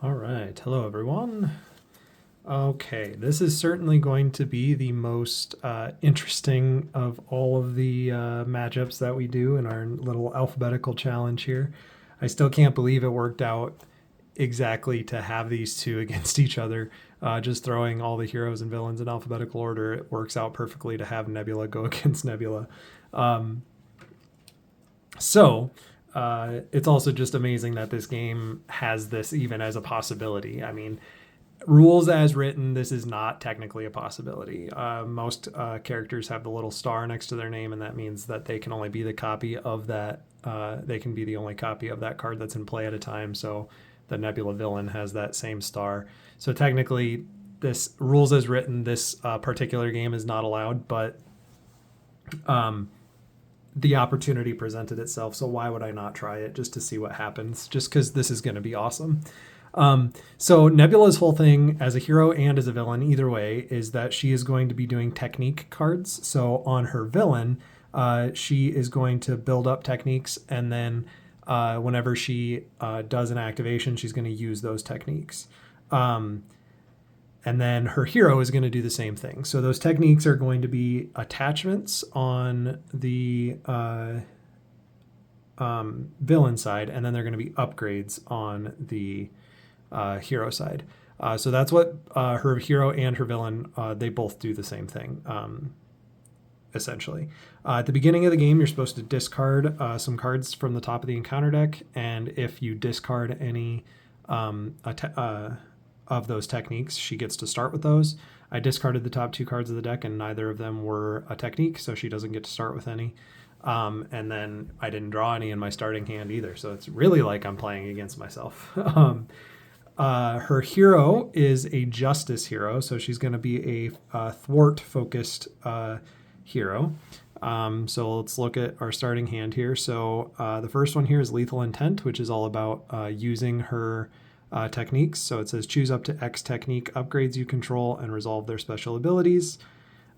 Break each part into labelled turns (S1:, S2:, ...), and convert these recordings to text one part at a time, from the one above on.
S1: All right, hello everyone. Okay, this is certainly going to be the most interesting of all of the matchups that we do in our little alphabetical challenge here. I still can't believe it worked out exactly to have these two against each other. Just throwing all the heroes and villains in alphabetical order, it works out perfectly to have Nebula go against Nebula. So it's also just amazing that this game has this even as a possibility. I mean, rules as written, this is not technically a possibility. Most characters have the little star next to their name, and that means that they can only be the copy of that. They can be the only copy of that card that's in play at a time. So the Nebula villain has that same star. So technically, this rules as written, this particular game is not allowed, but the opportunity presented itself. So why would I not try it just to see what happens? Just because this is going to be awesome. So Nebula's whole thing as a hero and as a villain, either way, is that she is going to be doing technique cards. So on her villain, she is going to build up techniques, and then whenever she does an activation, she's going to use those techniques. And then her hero is going to do the same thing. So those techniques are going to be attachments on the villain side, and then they're going to be upgrades on the hero side. So that's what her hero and her villain, they both do the same thing, essentially. At the beginning of the game, you're supposed to discard some cards from the top of the encounter deck, and if you discard any of those techniques, she gets to start with those. I discarded the top two cards of the deck, and neither of them were a technique, so she doesn't get to start with any. And then I didn't draw any in my starting hand either, so it's really like I'm playing against myself. Her hero is a justice hero, so she's going to be a thwart-focused hero. So let's look at our starting hand here. So the first one here is Lethal Intent, which is all about using her techniques. So it says choose up to X technique upgrades you control and resolve their special abilities.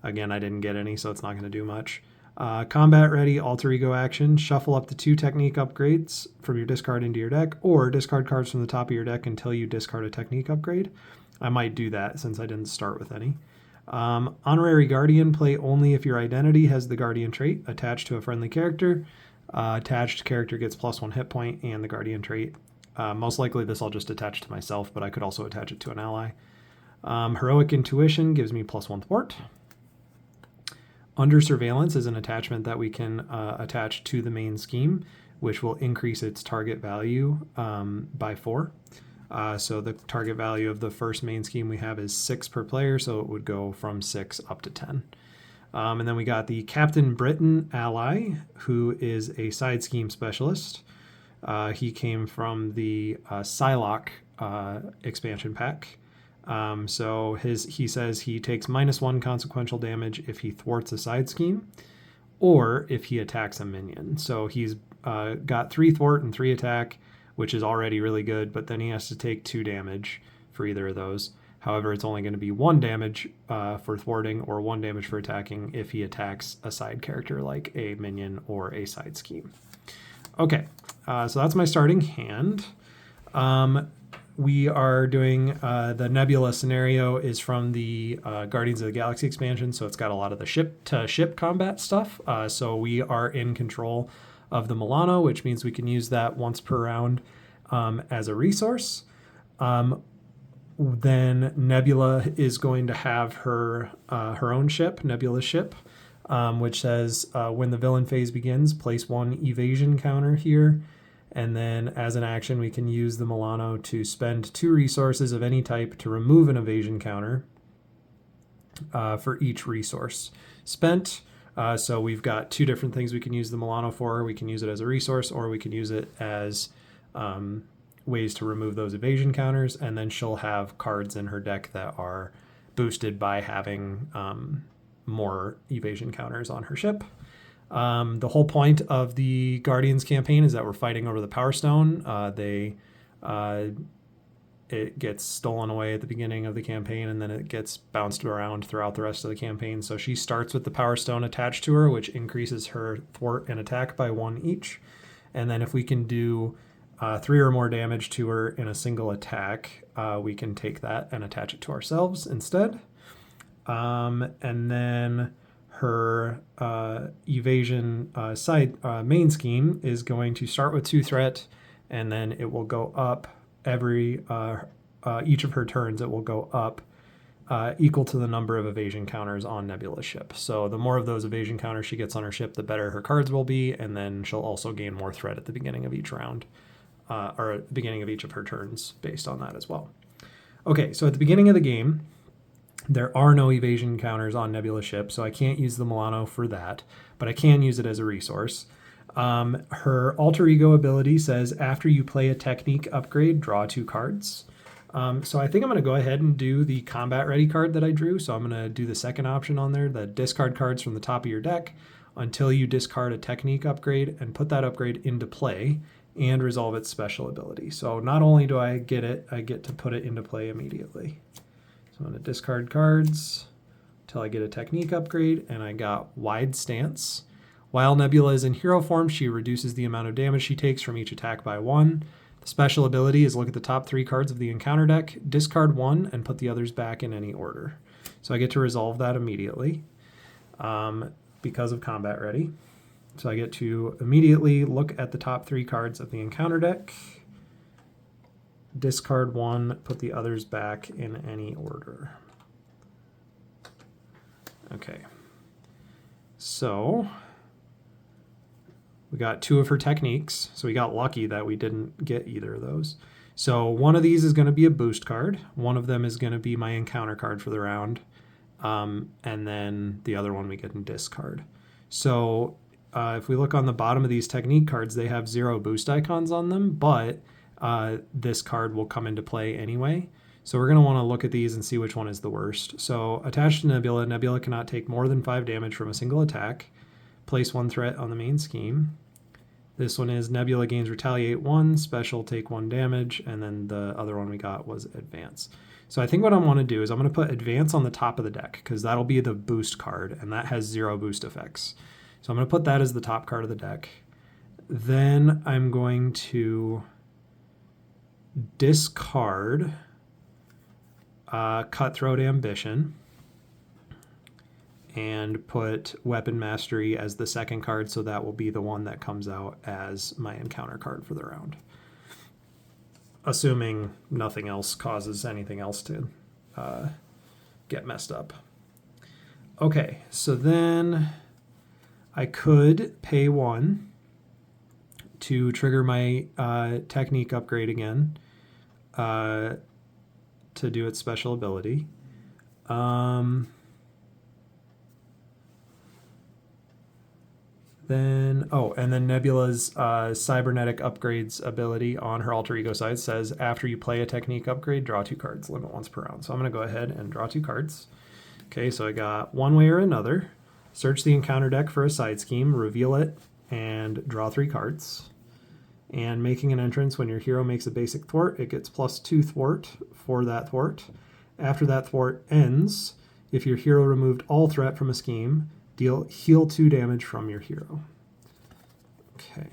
S1: Again, I didn't get any, so it's not going to do much. Combat ready alter ego action. Shuffle up to 2 technique upgrades from your discard into your deck, or discard cards from the top of your deck until you discard a technique upgrade. I might do that since I didn't start with any. Honorary Guardian, play only if your identity has the Guardian trait attached to a friendly character. Attached character gets +1 hit point and the Guardian trait. Most likely this I'll just attach to myself, but I could also attach it to an ally. Heroic Intuition gives me +1 thwart. Under Surveillance is an attachment that we can attach to the main scheme, which will increase its target value by 4. So the target value of the first main scheme we have is 6 per player, so it would go from 6 up to 10. And then we got the Captain Britain ally, who is a side scheme specialist. He came from the Psylocke expansion pack. So he says he takes -1 consequential damage if he thwarts a side scheme or if he attacks a minion. So he's got 3 thwart and 3 attack, which is already really good, but then he has to take 2 damage for either of those. However, it's only going to be 1 damage for thwarting or 1 damage for attacking if he attacks a side character like a minion or a side scheme. Okay, so that's my starting hand. We are doing the Nebula scenario is from the Guardians of the Galaxy expansion, so it's got a lot of the ship-to-ship combat stuff. So we are in control of the Milano, which means we can use that once per round as a resource. Then Nebula is going to have her own ship, Nebula's ship, which says when the villain phase begins, place 1 evasion counter here. And then as an action, we can use the Milano to spend 2 resources of any type to remove an evasion counter for each resource spent. So we've got 2 different things we can use the Milano for. We can use it as a resource, or we can use it as ways to remove those evasion counters. And then she'll have cards in her deck that are boosted by having more evasion counters on her ship. The whole point of the Guardians campaign is that we're fighting over the Power Stone. It gets stolen away at the beginning of the campaign, and then it gets bounced around throughout the rest of the campaign. So she starts with the Power Stone attached to her, which increases her thwart and attack by 1 each. And then if we can do 3 or more damage to her in a single attack, we can take that and attach it to ourselves instead. And then her evasion main scheme is going to start with 2 threat, and then it will go up every each of her turns. It will go up equal to the number of evasion counters on Nebula's ship. So the more of those evasion counters she gets on her ship, the better her cards will be, and then she'll also gain more threat at the beginning of each round, or at the beginning of each of her turns based on that as well. Okay, so at the beginning of the game, there are no evasion counters on Nebula's ship, so I can't use the Milano for that, but I can use it as a resource. Her alter ego ability says after you play a technique upgrade, draw 2 cards. So I think I'm going to go ahead and do the combat ready card that I drew. So I'm going to do the second option on there, the discard cards from the top of your deck until you discard a technique upgrade and put that upgrade into play and resolve its special ability. So not only do I get it, I get to put it into play immediately. So I'm going to discard cards until I get a technique upgrade, and I got Wide Stance. While Nebula is in hero form, she reduces the amount of damage she takes from each attack by 1. The special ability is look at the top 3 cards of the encounter deck, discard 1, and put the others back in any order. So I get to resolve that immediately because of combat ready. So I get to immediately look at the top 3 cards of the encounter deck, discard 1, put the others back in any order. Okay. So we got 2 of her techniques. So we got lucky that we didn't get either of those. So one of these is going to be a boost card. One of them is going to be my encounter card for the round. And then the other one we get in discard. So if we look on the bottom of these technique cards, they have 0 boost icons on them, but this card will come into play anyway. So we're going to want to look at these and see which one is the worst. So attached to Nebula, Nebula cannot take more than 5 damage from a single attack. Place 1 threat on the main scheme. This one is Nebula gains retaliate 1, special take 1 damage, and then the other one we got was advance. So I think what I want to do is I'm going to put advance on the top of the deck because that'll be the boost card, and that has 0 boost effects. So I'm going to put that as the top card of the deck. Then I'm going to discard Cutthroat Ambition and put Weapon Mastery as the second card, so that will be the one that comes out as my encounter card for the round. Assuming nothing else causes anything else to get messed up. Okay, so then I could pay 1 to trigger my technique upgrade again to do its special ability. And then Nebula's cybernetic upgrades ability on her alter ego side says after you play a technique upgrade, draw 2 cards, limit once per round. So I'm going to go ahead and draw 2 cards. Okay, so I got One Way or Another. Search the encounter deck for a side scheme, reveal it, and draw 3 cards. And making an entrance, when your hero makes a basic thwart, it gets +2 thwart for that thwart. After that thwart ends, if your hero removed all threat from a scheme, heal 2 damage from your hero. Okay.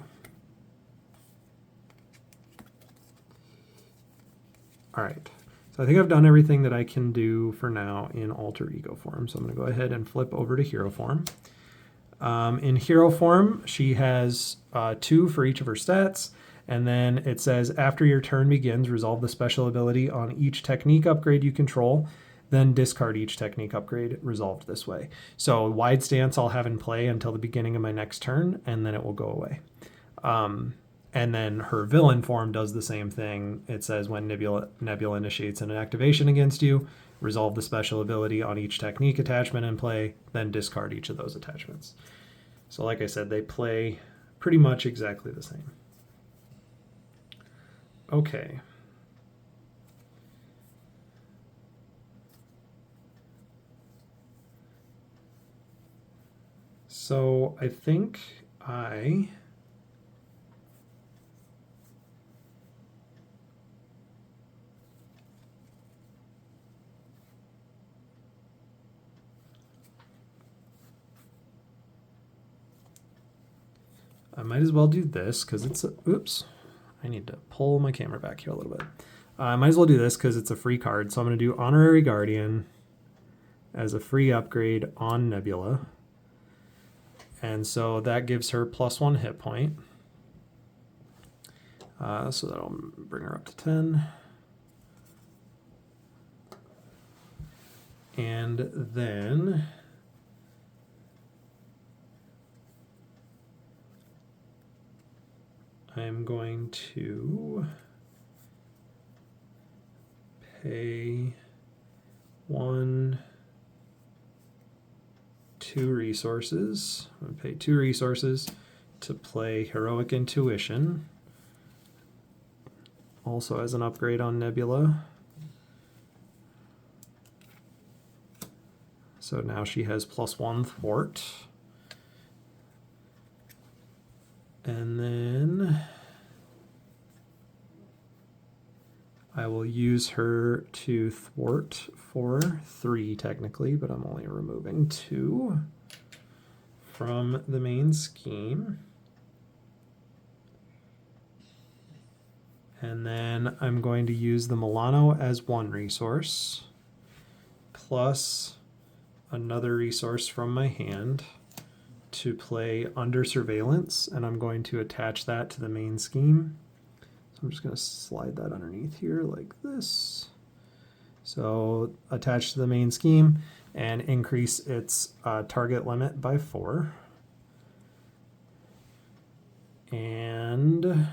S1: All right. So I think I've done everything that I can do for now in alter ego form. So I'm going to go ahead and flip over to hero form. In hero form, she has 2 for each of her stats. And then it says, after your turn begins, resolve the special ability on each technique upgrade you control. Then discard each technique upgrade resolved this way. So Wide Stance I'll have in play until the beginning of my next turn, and then it will go away. And then her villain form does the same thing. It says when Nebula initiates an activation against you, resolve the special ability on each technique attachment in play, then discard each of those attachments. So like I said, they play pretty much exactly the same. Okay. So I think I might as well do this because it's oops, I need to pull my camera back here a little bit. I might as well do this because it's a free card. So I'm going to do Honorary Guardian as a free upgrade on Nebula. And so that gives her +1 hit point. So that'll bring her up to 10. And then I'm going to pay 2 resources. I'm going to pay 2 resources to play Heroic Intuition, also as an upgrade on Nebula. So now she has +1 thwart. And then I will use her to thwart for 3 technically, but I'm only removing 2 from the main scheme. And then I'm going to use the Milano as 1 resource, plus another resource from my hand to play Under Surveillance, and I'm going to attach that to the main scheme. So I'm just going to slide that underneath here like this. So attach to the main scheme and increase its target limit by 4. And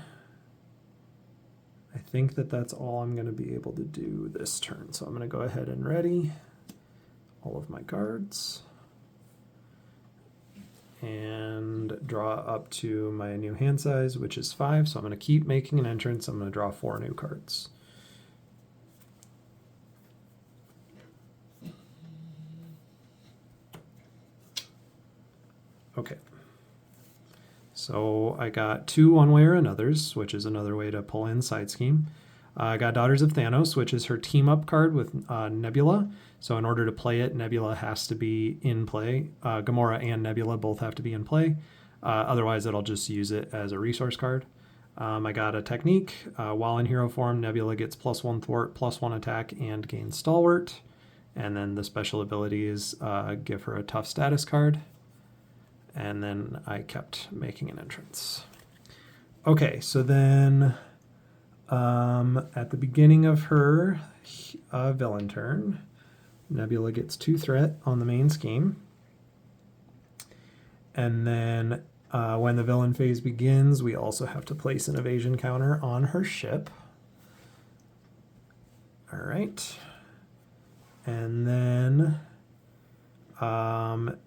S1: I think that that's all I'm going to be able to do this turn. So I'm going to go ahead and ready all of my cards and draw up to my new hand size, which is 5. So I'm going to keep making an entrance. I'm going to draw 4 new cards. Okay. So I got 2 One Way or Another's, which is another way to pull in side scheme. I got Daughters of Thanos, which is her team up card with Nebula. So in order to play it, Nebula has to be in play. Gamora and Nebula both have to be in play. Otherwise, it'll just use it as a resource card. I got a technique. While in hero form, Nebula gets +1 thwart, +1 attack, and gains stalwart. And then the special abilities give her a tough status card. And then I kept making an entrance. Okay, so then at the beginning of her villain turn, Nebula gets 2 threat on the main scheme. And then when the villain phase begins, we also have to place an evasion counter on her ship. All right. And then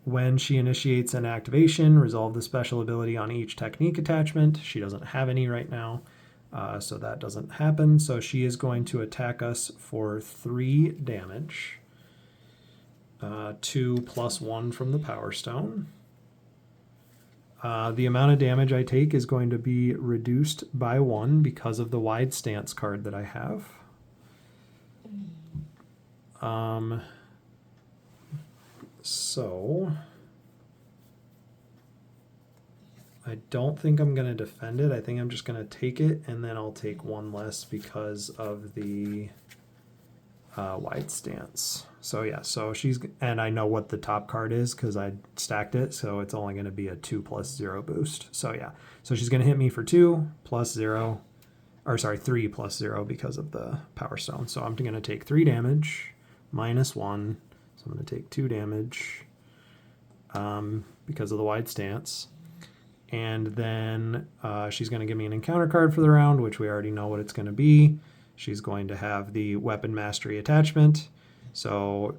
S1: when she initiates an activation, resolve the special ability on each technique attachment. She doesn't have any right now, so that doesn't happen. So she is going to attack us for 3 damage. 2 + 1 from the Power Stone. The amount of damage I take is going to be reduced by 1 because of the Wide Stance card that I have. So I don't think I'm going to defend it. I think I'm just going to take it, and then I'll take 1 less because of the Wide Stance. So yeah, so and I know what the top card is because I stacked it, so it's only going to be a 2 + 0 boost. So yeah, so she's going to hit me for 2 + 0, or sorry, 3 + 0 because of the Power Stone. So I'm going to take 3 damage minus 1. So I'm going to take 2 damage because of the Wide Stance. And then she's going to give me an encounter card for the round, which we already know what it's going to be. She's going to have the Weapon Mastery attachment. So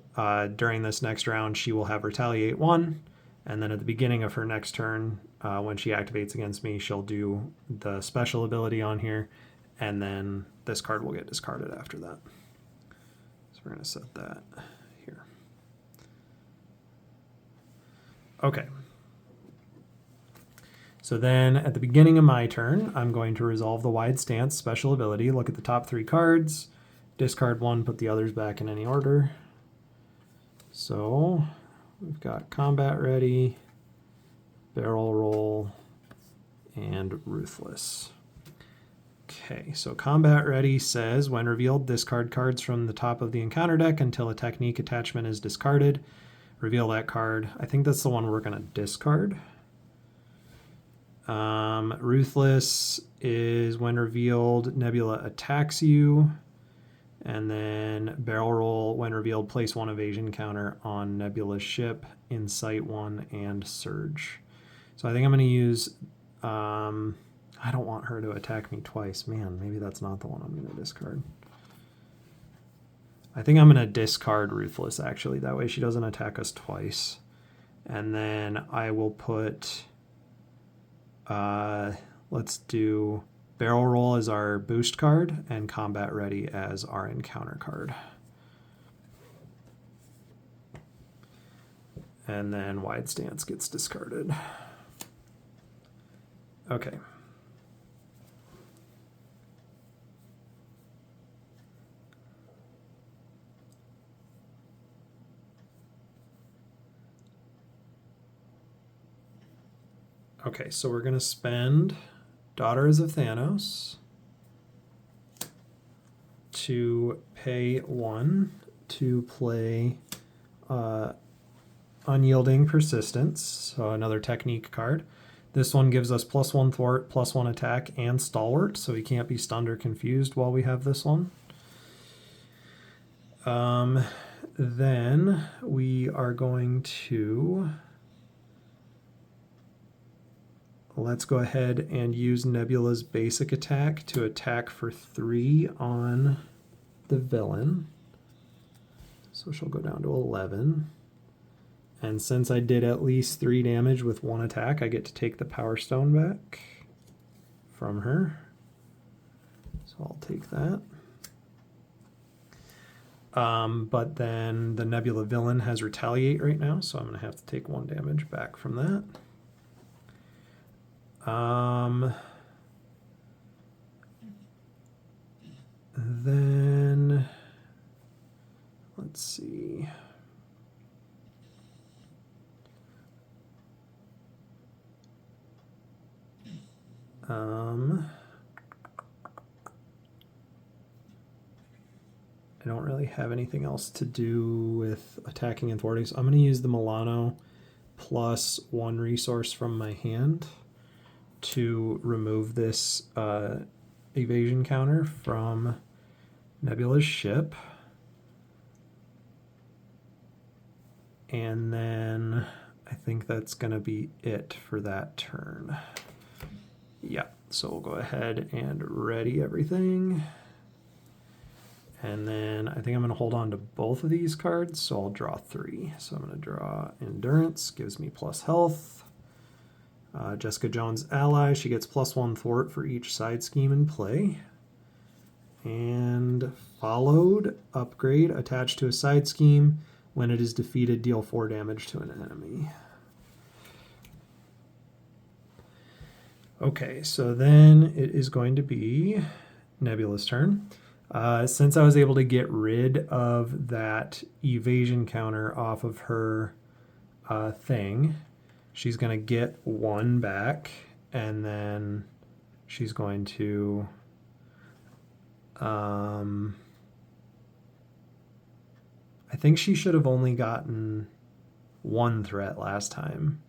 S1: during this next round, she will have Retaliate 1. And then at the beginning of her next turn, when she activates against me, she'll do the special ability on here. And then this card will get discarded after that. So we're going to set that here. Okay. So then at the beginning of my turn, I'm going to resolve the Wide Stance special ability. Look at the top 3 cards, discard 1, put the others back in any order. So we've got Combat Ready, Barrel Roll, and Ruthless. Okay, so Combat Ready says, when revealed, discard cards from the top of the encounter deck until a technique attachment is discarded. Reveal that card. I think that's the one we're going to discard. Ruthless is, when revealed, Nebula attacks you. And then Barrel Roll, when revealed, place one evasion counter on Nebula's ship, Insight 1, and Surge. So I think I'm going to use... I don't want her to attack me twice. Man, maybe that's not the one I'm going to discard. I think I'm going to discard Ruthless, actually. That way she doesn't attack us twice. And then I will put... let's do Barrel Roll as our boost card and Combat Ready as our encounter card. And then Wide Stance gets discarded. Okay. Okay, so we're going to spend Daughters of Thanos to pay 1 to play Unyielding Persistence, so another technique card. This one gives us +1 thwart, +1 attack, and stalwart, so we can't be stunned or confused while we have this one. Then we are going to... Let's go ahead and use Nebula's basic attack to attack for 3 on the villain. So she'll go down to 11. And since I did at least 3 damage with 1 attack, I get to take the Power Stone back from her. So I'll take that. But then the Nebula villain has Retaliate right now, so I'm going to have to take 1 damage back from that. Then let's see. I don't really have anything else to do with attacking and thwarting, so I'm going to use the Milano plus 1 resource from my hand to remove this evasion counter from Nebula's ship. And then I think that's going to be it for that turn. Yeah, so we'll go ahead and ready everything. And then I think I'm going to hold on to both of these cards, so I'll draw 3. So I'm going to draw Endurance, gives me plus health. Jessica Jones' ally, she gets +1 thwart for each side scheme in play. And followed, upgrade, attached to a side scheme. When it is defeated, deal 4 damage to an enemy. Okay, so then it is going to be Nebula's turn. Since I was able to get rid of that evasion counter off of her thing, she's going to get 1 back, and then she's going to I think she should have only gotten 1 threat last time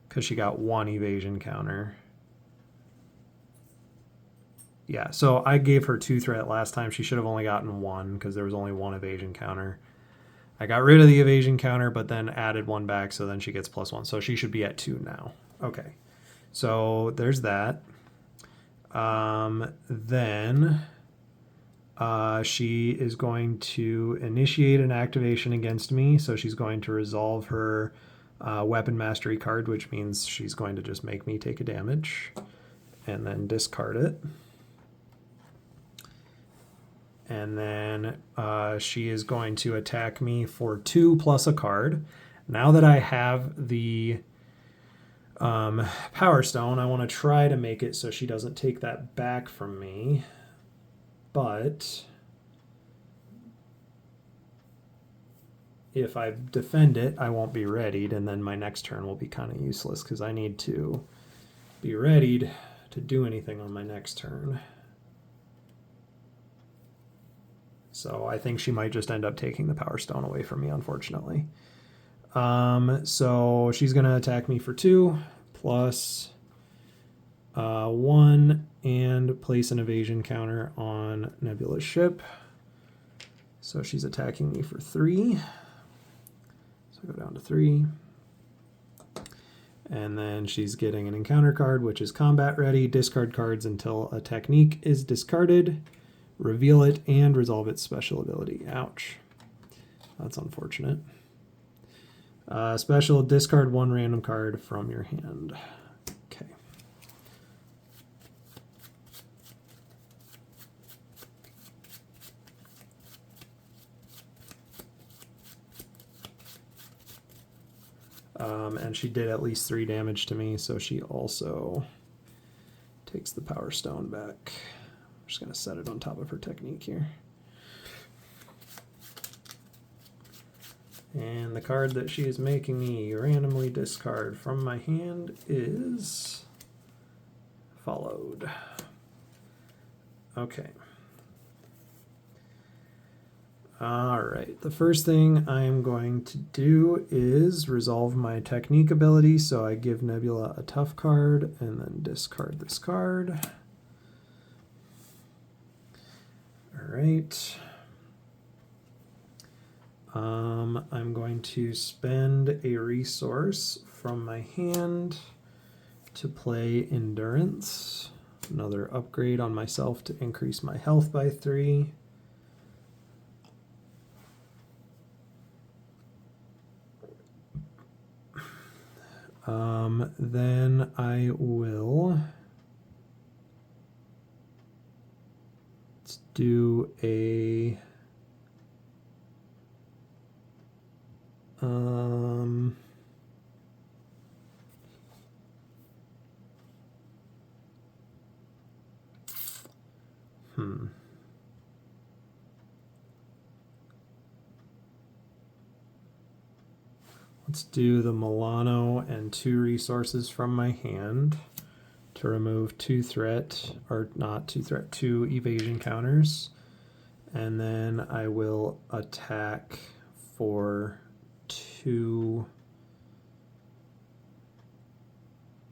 S1: because she got 1 evasion counter. Yeah, so I gave her 2 threat last time. She should have only gotten 1 because there was only 1 evasion counter. I got rid of the evasion counter, but then added 1 back, so then she gets +1. So she should be at 2 now. Okay, so there's that. Then she is going to initiate an activation against me, so she's going to resolve her weapon mastery card, which means she's going to just make me take a damage and then discard it. And then she is going to attack me for 2 plus a card. Now that I have the Power Stone, I want to try to make it so she doesn't take that back from me. But if I defend it, I won't be readied, and then my next turn will be kind of useless because I need to be readied to do anything on my next turn. So I think she might just end up taking the Power Stone away from me, unfortunately. So she's going to attack me for 2 plus 1 and place an evasion counter on Nebula's ship. So she's attacking me for 3. So I go down to 3. And then she's getting an encounter card, which is combat ready. Discard cards until a technique is discarded. Reveal it and resolve its special ability. Ouch. That's unfortunate. Special, discard 1 random card from your hand. Okay. And she did at least 3 damage to me, so she also takes the Power Stone back. I'm just going to set it on top of her technique here. And the card that she is making me randomly discard from my hand is Followed. Okay. All right, the first thing I'm going to do is resolve my technique ability. So I give Nebula a tough card and then discard this card. All right. I'm going to spend a resource from my hand to play Endurance. Another upgrade on myself to increase my health by 3. Then I will let's do a let's do the Milano and 2 resources from my hand to remove 2 threat, or not 2 threat, 2 evasion counters. And then I will attack for 2.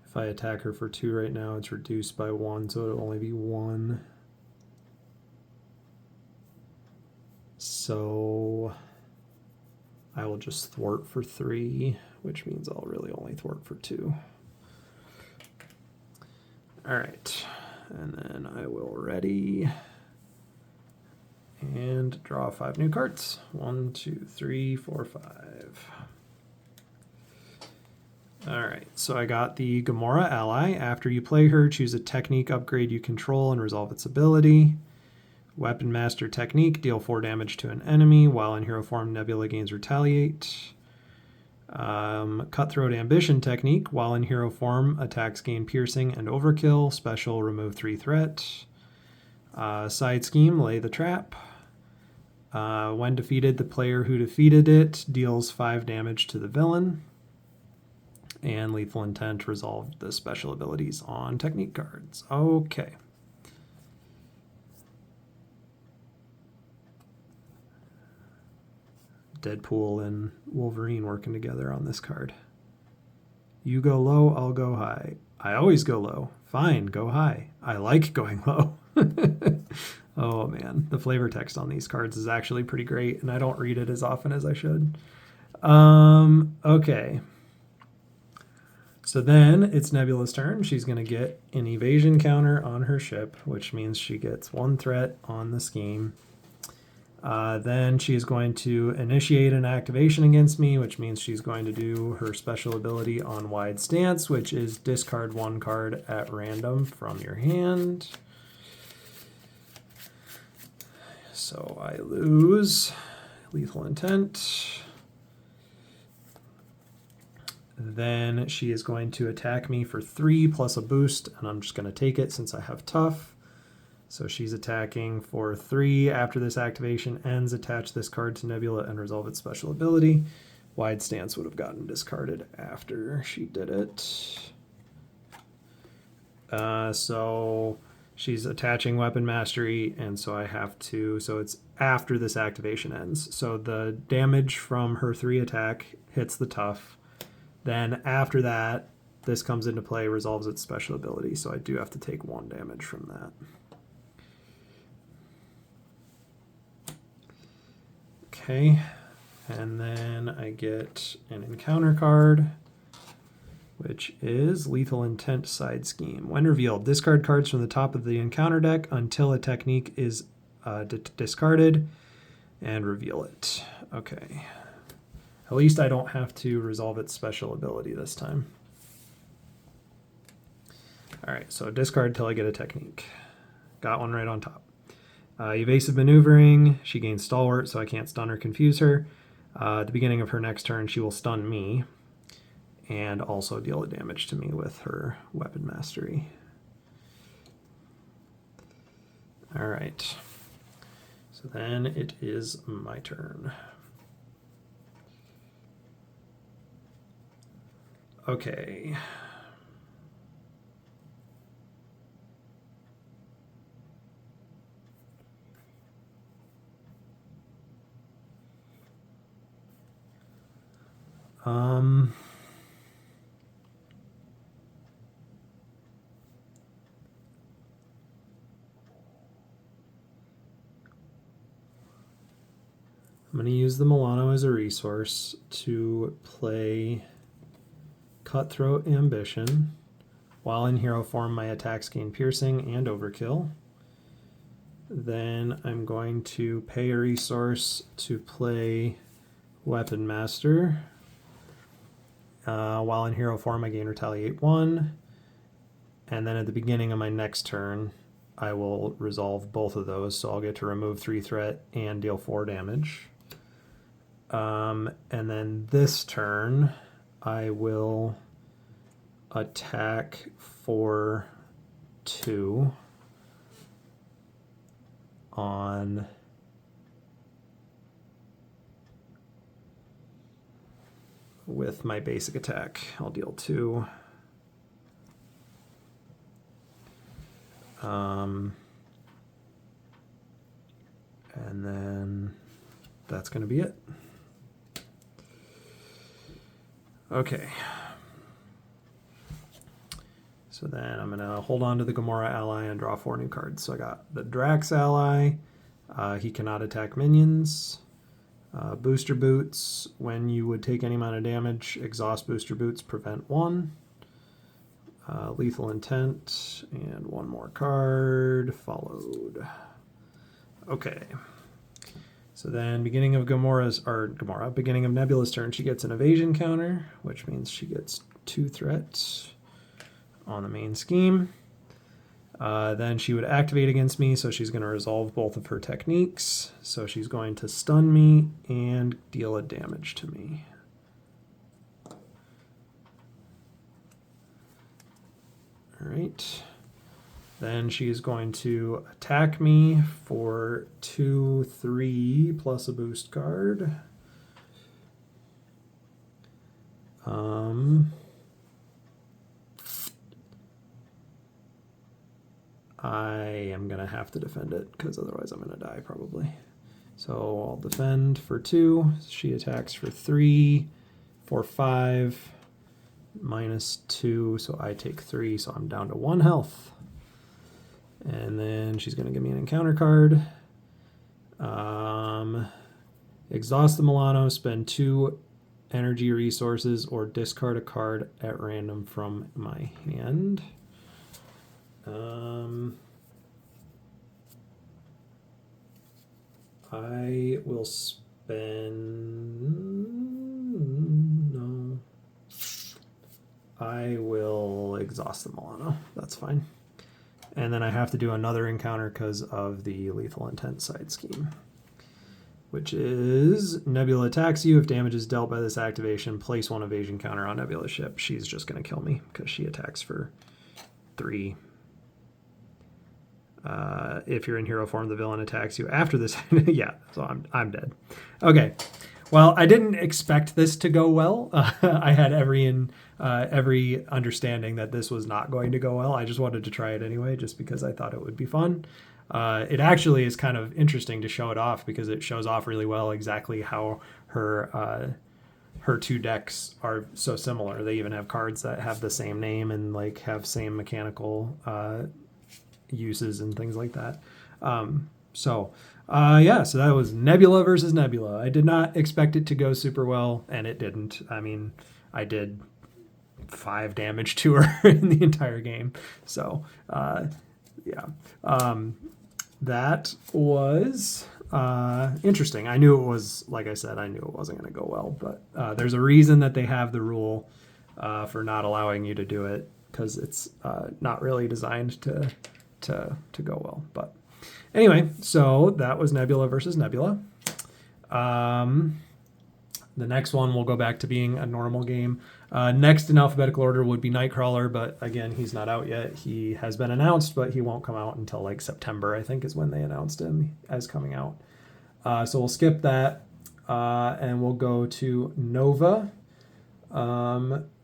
S1: If I attack her for 2 right now, it's reduced by 1, so it'll only be 1. So I will just thwart for 3, which means I'll really only thwart for 2. All right, and then I will ready and draw 5 new cards. 1, 2, 3, 4, 5. All right, so I got the Gamora ally. After you play her, choose a technique upgrade you control and resolve its ability. Weapon Master Technique, deal 4 damage to an enemy. While in hero form, Nebula gains Retaliate. Cutthroat Ambition Technique, while in hero form, attacks gain Piercing and Overkill. Special, remove 3 threat. Side Scheme, Lay the Trap. When defeated, the player who defeated it deals 5 damage to the villain. And Lethal Intent, resolve the special abilities on technique cards. Okay. Deadpool and Wolverine working together on this card. You go low, I'll go high. I always go low. Fine, go high. I like going low. Oh man, the flavor text on these cards is actually pretty great, and I don't read it as often as I should. Okay. So then it's Nebula's turn. She's going to get an evasion counter on her ship, which means she gets 1 threat on the scheme. Then she is going to initiate an activation against me, which means she's going to do her special ability on Wide Stance, which is discard 1 card at random from your hand. So I lose Lethal Intent. Then she is going to attack me for 3 plus a boost, and I'm just going to take it since I have tough. So she's attacking for 3. After this activation ends, attach this card to Nebula and resolve its special ability. Wide Stance would have gotten discarded after she did it. So She's attaching weapon mastery, and so I have to, so it's after this activation ends. So the damage from her 3 attack hits the tough. Then after that, this comes into play, resolves its special ability, so I do have to take 1 damage from that. Okay, and then I get an encounter card, which is Lethal Intent Side Scheme. When revealed, discard cards from the top of the encounter deck until a technique is discarded, and reveal it. Okay. At least I don't have to resolve its special ability this time. All right, so discard till I get a technique. Got one right on top. Evasive maneuvering. She gains stalwart, so I can't stun or confuse her. At the beginning of her next turn, she will stun me and also deal a damage to me with her weapon mastery. All right. So then it is my turn. Okay. I'm going to use the Milano as a resource to play Cutthroat Ambition. While in hero form, my attacks gain piercing and overkill. Then I'm going to pay a resource to play Weapon Master. While in hero form, I gain Retaliate 1. And then at the beginning of my next turn, I will resolve both of those, so I'll get to remove 3 threat and deal 4 damage. And then this turn, I will attack for 2 on with my basic attack. I'll deal 2. And then that's going to be it. Okay. So then I'm going to hold on to the Gamora ally and draw 4 new cards. So I got the Drax ally. He cannot attack minions. Booster Boots. When you would take any amount of damage, exhaust Booster Boots, prevent 1. Lethal Intent, and 1 more card followed. Okay. So then beginning of beginning of Nebula's turn, she gets an evasion counter, which means she gets 2 threats on the main scheme. Then she would activate against me, so she's going to resolve both of her techniques. So she's going to stun me and deal a damage to me. All right. Then she's going to attack me for 2, 3 plus a boost card. I am going to have to defend it because otherwise I'm going to die probably. So I'll defend for 2. She attacks for 3, for 5, -2, so I take 3, so I'm down to 1 health. And then she's going to give me an encounter card. Exhaust the Milano, spend 2 energy resources, or discard a card at random from my hand. I will I will exhaust the Milano. That's fine. And then I have to do another encounter because of the Lethal Intent Side Scheme, which is Nebula attacks you. If damage is dealt by this activation, place 1 evasion counter on Nebula's ship. She's just going to kill me because she attacks for 3. If you're in hero form, the villain attacks you after this. Yeah, so I'm dead. Okay. Well, I didn't expect this to go well. I had every every understanding that this was not going to go well. I just wanted to try it anyway, just because I thought it would be fun. It actually is kind of interesting to show it off because it shows off really well exactly how her two decks are so similar. They even have cards that have the same name and like have same mechanical uses and things like that. So that was Nebula versus Nebula. I did not expect it to go super well, and it didn't. I mean, I did 5 damage to her in the entire game. So, that was interesting. I knew it was, like I said, I knew it wasn't going to go well, but there's a reason that they have the rule for not allowing you to do it, because it's not really designed to go well. But anyway, so that was Nebula versus Nebula. The next one will go back to being a normal game. Next in alphabetical order would be Nightcrawler, but again, he's not out yet. He has been announced, but he won't come out until like September, I think, is when they announced him as coming out. So we'll skip that, and we'll go to Nova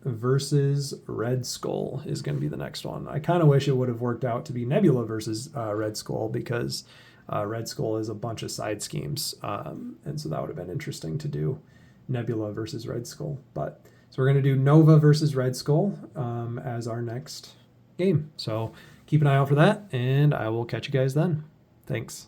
S1: versus Red Skull is going to be the next one. I kind of wish it would have worked out to be Nebula versus Red Skull, because Red Skull is a bunch of side schemes, and so that would have been interesting to do. Nebula versus Red Skull. But so we're going to do Nova versus Red Skull as our next game. So keep an eye out for that, and I will catch you guys then. Thanks.